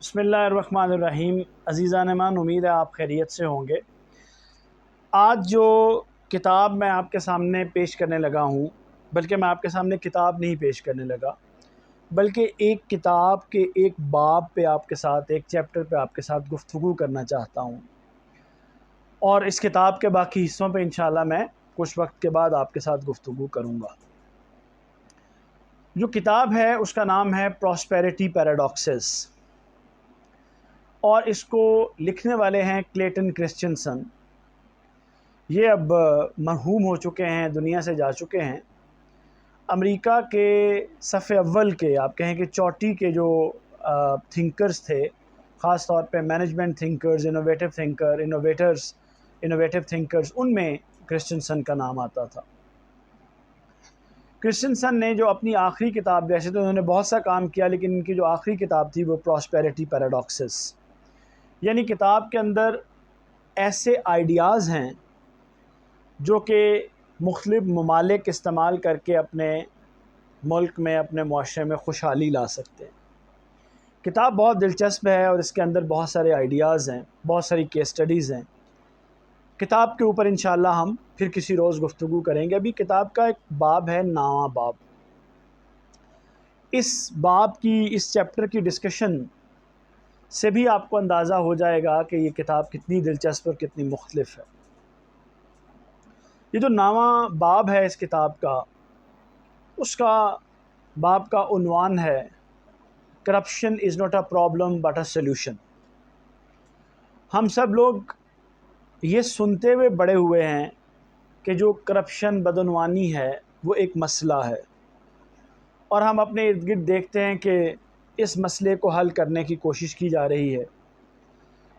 बिस्मिल्लाहिर्रहमानिर्रहीम। अज़ीज़ान मान, उम्मीद है आप खैरियत से होंगे। आज जो किताब मैं आपके सामने पेश करने लगा हूँ, बल्कि मैं आपके सामने किताब नहीं पेश करने लगा, बल्कि एक किताब के एक बाब पे आपके साथ, एक चैप्टर पे आपके साथ गुफ्तगू करना चाहता हूँ। और इस किताब के बाकी हिस्सों पे इंशाल्लाह मैं कुछ वक्त के बाद आपके साथ गुफ्तगू करूँगा। जो किताब है उसका नाम है प्रॉस्पेरिटी पैराडॉक्सेस, और इसको लिखने वाले हैं क्लेटन क्रिश्चियनसन। ये अब मरहूम हो चुके हैं, दुनिया से जा चुके हैं। अमेरिका के सफ़े अव्वल के, आप कहें कि चोटी के जो थिंकर्स थे, ख़ास तौर पे मैनेजमेंट थिंकर्स, इनोवेटिव थिंकर्स, उनमें क्रिश्चियनसन का नाम आता था। क्रिश्चियनसन ने जो अपनी आखिरी किताब, वैसे तो उन्होंने बहुत सा काम किया, लेकिन इनकी जो आखिरी किताब थी वो प्रॉस्पेरिटी पैराडॉक्सेस, यानी किताब के अंदर ऐसे आइडियाज़ हैं जो कि मुख्तलिफ़ ममालिक इस्तेमाल करके अपने मुल्क में, अपने मुआशरे में खुशहाली ला सकते हैं। किताब बहुत दिलचस्प है और इसके अंदर बहुत सारे आइडियाज़ हैं, बहुत सारी केस स्टडीज़ हैं। किताब के ऊपर इंशाअल्लाह हम फिर किसी रोज़ गुफ्तगू करेंगे। अभी किताब का एक बाब है, नावा बाब। इस बाब की, इस चैप्टर की डिस्कशन से भी आपको अंदाज़ा हो जाएगा कि ये किताब कितनी दिलचस्प और कितनी मुख्तलिफ़ है। ये जो नावा बाब है इस किताब का, उसका बाब का उन्वान है corruption is not a problem but a solution. हम सब लोग ये सुनते हुए बड़े हुए हैं कि जो करप्शन, बदउनवानी है, वो एक मसला है, और हम अपने इर्द गिर्द देखते हैं कि इस मसले को हल करने की कोशिश की जा रही है।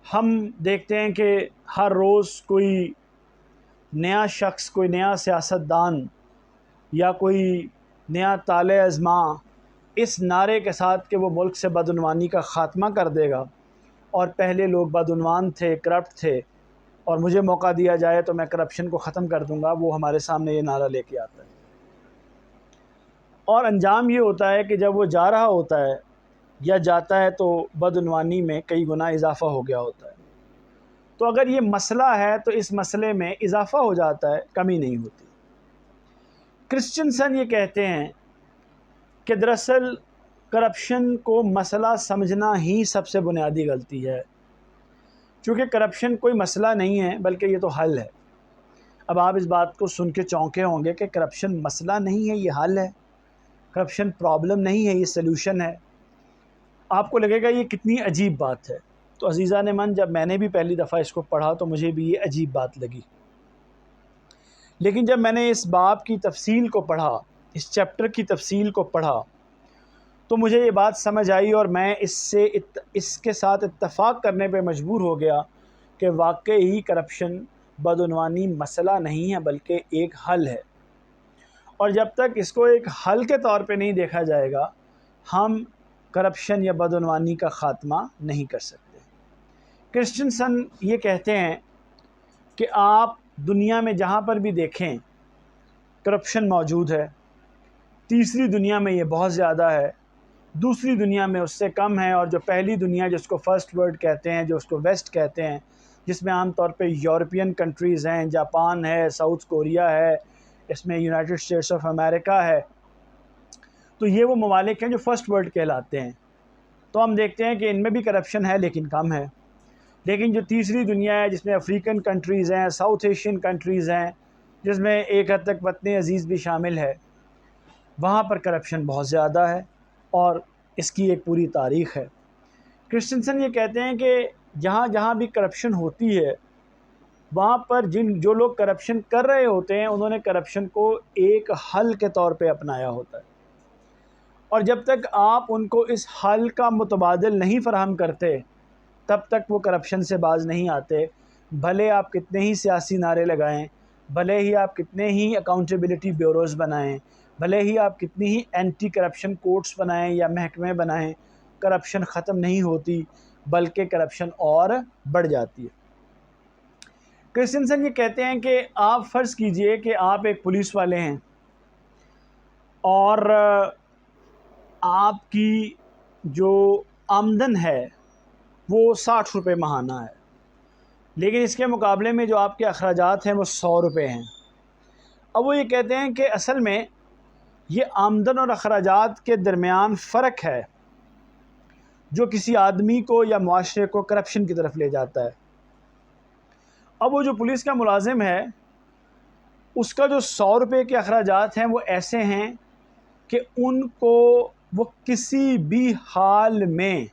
हम देखते हैं कि हर रोज़ कोई नया शख्स, कोई नया सियासतदान या कोई नया ताले अज़मा इस नारे के साथ कि वो मुल्क से बदउनवानी का ख़ात्मा कर देगा, और पहले लोग बदउनवान थे, करप्ट थे, और मुझे मौका दिया जाए तो मैं करप्शन को ख़त्म कर दूंगा, वो हमारे सामने ये नारा लेके आता है। और अंजाम ये होता है कि जब वो जा रहा होता है या जाता है तो बदउनवानी में कई गुना इजाफ़ा हो गया होता है। तो अगर ये मसला है तो इस मसले में इजाफ़ा हो जाता है, कमी नहीं होती। क्रिश्चियनसन ये कहते हैं कि दरअसल करप्शन को मसला समझना ही सबसे बुनियादी गलती है, क्योंकि करप्शन कोई मसला नहीं है, बल्कि ये तो हल है। अब आप इस बात को सुन के चौंके होंगे कि करप्शन मसला नहीं है, ये हल है। करप्शन प्रॉब्लम नहीं है, ये सल्यूशन है। आपको लगेगा ये कितनी अजीब बात है। तो अज़ीज़ान मन, जब मैंने भी पहली दफ़ा इसको पढ़ा तो मुझे भी ये अजीब बात लगी, लेकिन जब मैंने इस बाब की तफसील को पढ़ा, इस चैप्टर की तफसील को पढ़ा, तो मुझे ये बात समझ आई, और मैं इसके साथ इत्तफ़ाक़ करने पे मजबूर हो गया कि वाकई ही करप्शन, बदउनवानी मसला नहीं है, बल्कि एक हल है। और जब तक इसको एक हल के तौर पे नहीं देखा जाएगा, हम करप्शन या बदउनवानी का ख़ात्मा नहीं कर सकते। क्रिश्चियनसन ये कहते हैं कि आप दुनिया में जहाँ पर भी देखें करप्शन मौजूद है। तीसरी दुनिया में ये बहुत ज़्यादा है, दूसरी दुनिया में उससे कम है, और जो पहली दुनिया, जिसको फ़र्स्ट वर्ल्ड कहते हैं, जो उसको वेस्ट कहते हैं, जिसमें आम तौर पे यूरोपियन कंट्रीज़ हैं, जापान है, साउथ कोरिया है, इसमें यूनाइटेड स्टेट्स ऑफ अमेरिका है, तो ये वो ममालिक हैं जो फ़र्स्ट वर्ल्ड कहलाते हैं। तो हम देखते हैं कि इनमें भी करप्शन है, लेकिन कम है। लेकिन जो तीसरी दुनिया है, जिसमें अफ्रीकन कंट्रीज़ हैं, साउथ एशियन कंट्रीज़ हैं, जिसमें एक हद तक वतन अज़ीज़ भी शामिल है, वहाँ पर करप्शन बहुत ज़्यादा है, और इसकी एक पूरी तारीख़ है। क्रिश्चियनसन ये कहते हैं कि जहाँ जहाँ भी करप्शन होती है, वहाँ पर जो लोग करप्शन कर रहे होते हैं, उन्होंने करप्शन को एक हल के तौर पे अपनाया होता है, और जब तक आप उनको इस हल का मुतबादिल नहीं फ़राहम करते, तब तक वो करप्शन से बाज़ नहीं आते। भले आप कितने ही सियासी नारे लगाएं, भले ही आप कितने ही अकाउंटेबिलिटी ब्यूरोज़ बनाएं, भले ही आप कितनी ही एंटी करप्शन कोर्ट्स बनाएं या महकमे बनाएं, करप्शन ख़त्म नहीं होती, बल्कि करप्शन और बढ़ जाती है। क्रिश्चियनसन ये कहते हैं कि आप फ़र्ज़ कीजिए कि आप एक पुलिस वाले हैं, और आपकी जो आमदन है वो 60 रुपये माहाना है, लेकिन इसके मुकाबले में जो आपके अखराजात हैं वो 100 रुपये हैं। अब वो ये कहते हैं कि असल में ये आमदन और अखराजात के दरमियान फ़र्क है जो किसी आदमी को या मुआशरे को करप्शन की तरफ ले जाता है। अब वो जो पुलिस का मुलाजिम है उसका जो 100 रुपये के अखराजात हैं वो ऐसे हैं कि उनको वो किसी भी हाल में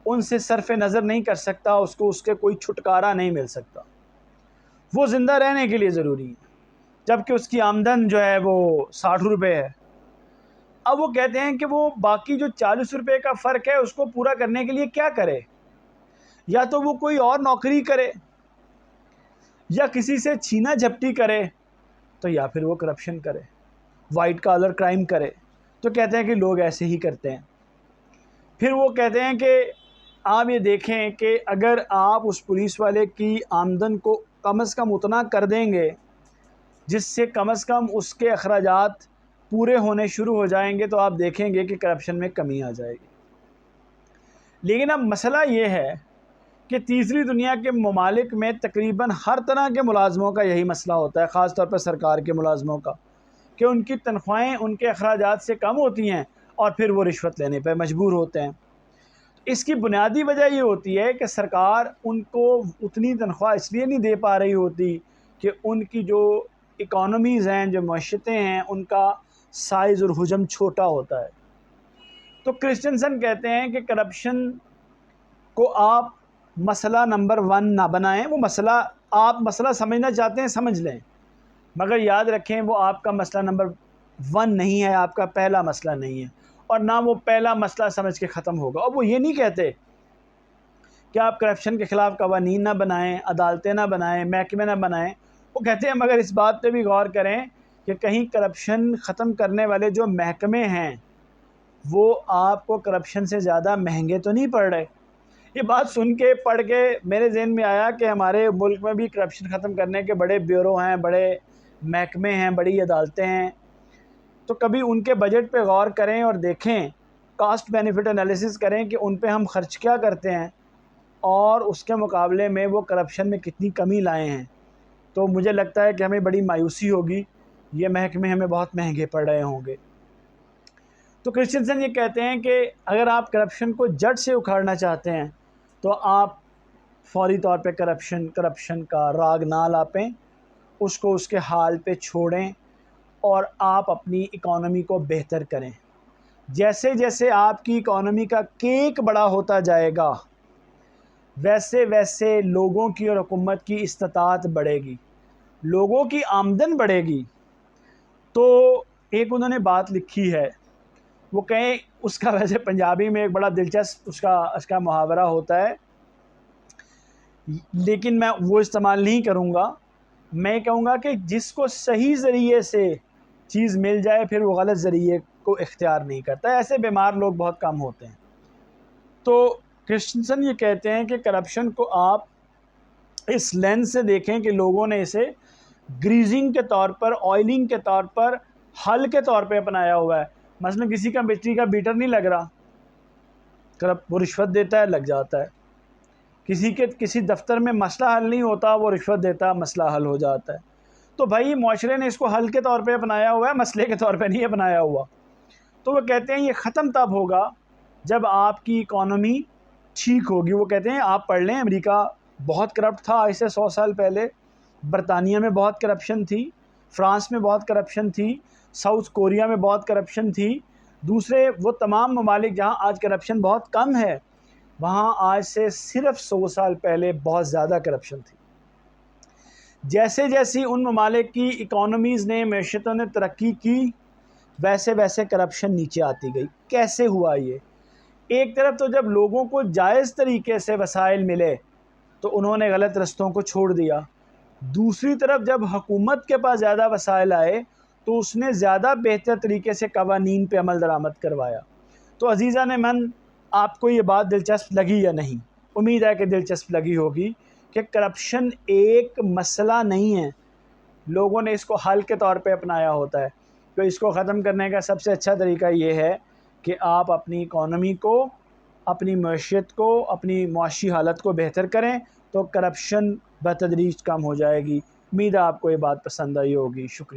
उनसे सरफ़ नज़र नहीं कर सकता, उसको उसके कोई छुटकारा नहीं मिल सकता। वो ज़िंदा रहने के लिए ज़रूरी है, जबकि उसकी आमदन जो है वो 60 रुपये है। अब वो कहते हैं कि वो बाकी जो 40 रुपये का फ़र्क है उसको पूरा करने के लिए क्या करे, या तो वो कोई और नौकरी करे या किसी से छीना झपटी करे, तो या फिर वो करप्शन करे, वाइट कॉलर क्राइम करे। तो कहते हैं कि लोग ऐसे ही करते हैं। फिर वो कहते हैं कि आप ये देखें कि अगर आप उस पुलिस वाले की आमदन को कम से कम उतना कर देंगे जिससे कम से कम उसके अखराजात पूरे होने शुरू हो जाएंगे, तो आप देखेंगे कि करप्शन में कमी आ जाएगी। लेकिन अब मसला ये है कि तीसरी दुनिया के ममालिक में तकरीबन हर तरह के मुलाजमों का यही मसला होता है, ख़ास तौर पर सरकार के मुलाजमों का, कि उनकी तनख्वाहें उनके अखराजात से कम होती हैं और फिर वो रिश्वत लेने पर मजबूर होते हैं। इसकी बुनियादी वजह ये होती है कि सरकार उनको उतनी तनख्वाह इसलिए नहीं दे पा रही होती कि उनकी जो इकॉनमीज़ हैं, जो मईशतें हैं, उनका साइज़ और हुजम छोटा होता है। तो क्रिस्टियनसन कहते हैं कि करप्शन को आप मसला नंबर 1 ना बनाएं। वो मसला, आप मसला समझना चाहते हैं समझ लें, मगर याद रखें वो आपका मसला नंबर 1 नहीं है, आपका पहला मसला नहीं है, और ना वो पहला मसला समझ के ख़त्म होगा। और वो ये नहीं कहते कि आप करप्शन के ख़िलाफ़ कवानीन ना बनाएं, अदालतें ना बनाएं, महकमे ना बनाएं। वो कहते हैं मगर इस बात पे भी गौर करें कि कहीं करप्शन ख़त्म करने वाले जो महकमे हैं वो आपको करप्शन से ज़्यादा महंगे तो नहीं पड़ रहे। ये बात सुन के पढ़ के मेरे जहन में आया कि हमारे मुल्क में भी करप्शन ख़त्म करने के बड़े ब्यूरो हैं, बड़े महकमे हैं, बड़ी अदालतें हैं। तो कभी उनके बजट पे गौर करें और देखें, कास्ट बेनिफिट एनालिसिस करें कि उन पे हम ख़र्च क्या करते हैं और उसके मुकाबले में वो करप्शन में कितनी कमी लाए हैं। तो मुझे लगता है कि हमें बड़ी मायूसी होगी, ये महकमे हमें बहुत महंगे पड़ रहे होंगे। तो क्रिश्चियनसन ये कहते हैं कि अगर आप करप्शन को जड़ से उखाड़ना चाहते हैं तो आप फौरी तौर पे करप्शन का राग ना लापें, उसको उसके हाल पे छोड़ें और आप अपनी इकॉनमी को बेहतर करें। जैसे जैसे आपकी इकॉनमी का केक बड़ा होता जाएगा वैसे वैसे लोगों की और हुकूमत की इस्तात बढ़ेगी, लोगों की आमदन बढ़ेगी। तो एक उन्होंने बात लिखी है, वो कहें उसका वैसे पंजाबी में एक बड़ा दिलचस्प उसका मुहावरा होता है, लेकिन मैं वो इस्तेमाल नहीं करूँगा। मैं कहूँगा कि जिसको सही ज़रिए से चीज़ मिल जाए फिर वो गलत ज़रिए को इख्तियार नहीं करता। ऐसे बीमार लोग बहुत कम होते हैं। तो क्रिश्चियनसन ये कहते हैं कि करप्शन को आप इस लेंस से देखें कि लोगों ने इसे ग्रीजिंग के तौर पर, ऑयलिंग के तौर पर, हल के तौर पे अपनाया हुआ है। मसलन किसी का बिजली का मीटर नहीं लग रहा, वो रिश्वत देता है, लग जाता है। किसी दफ्तर में मसला हल नहीं होता, वो रिश्वत देता है, मसला हल हो जाता है। तो भाई मुआशरे ने इसको हल के तौर पे अपनाया हुआ है, मसले के तौर पे नहीं अपनाया हुआ। तो वो कहते हैं ये ख़त्म तब होगा जब आपकी इकॉनमी ठीक होगी। वो कहते हैं आप पढ़ लें, अमेरिका बहुत करप्ट था आज से 100 साल पहले, बरतानिया में बहुत करप्शन थी, फ़्रांस में बहुत करप्शन थी, साउथ कोरिया में बहुत करप्शन थी, दूसरे वो तमाम ममालिक जहाँ आज करप्शन बहुत कम है वहाँ आज से सिर्फ़ 100 साल पहले बहुत ज़्यादा करप्शन थी। जैसे जैसी उन ममालिक की इकॉनमीज़ ने, मैशतों ने तरक्की की, वैसे वैसे करप्शन नीचे आती गई। कैसे हुआ ये? एक तरफ तो जब लोगों को जायज़ तरीके से वसाइल मिले तो उन्होंने गलत रस्तों को छोड़ दिया। दूसरी तरफ जब हुकूमत के पास ज़्यादा वसाइल आए तो उसने ज़्यादा बेहतर तरीके से कवानीन पे अमल दरामद करवाया। तो अज़ीज़ान मन, आपको ये बात दिलचस्प लगी या नहीं? उम्मीद है कि दिलचस्प लगी होगी कि करप्शन एक मसला नहीं है, लोगों ने इसको हल के तौर पे अपनाया होता है। तो इसको ख़त्म करने का सबसे अच्छा तरीका ये है कि आप अपनी इकॉनमी को अपनी मईशत को, अपनी मुआशी हालत को बेहतर करें तो करप्शन बतदरीज कम हो जाएगी। उम्मीद है आपको ये बात पसंद आई होगी। शुक्रिया।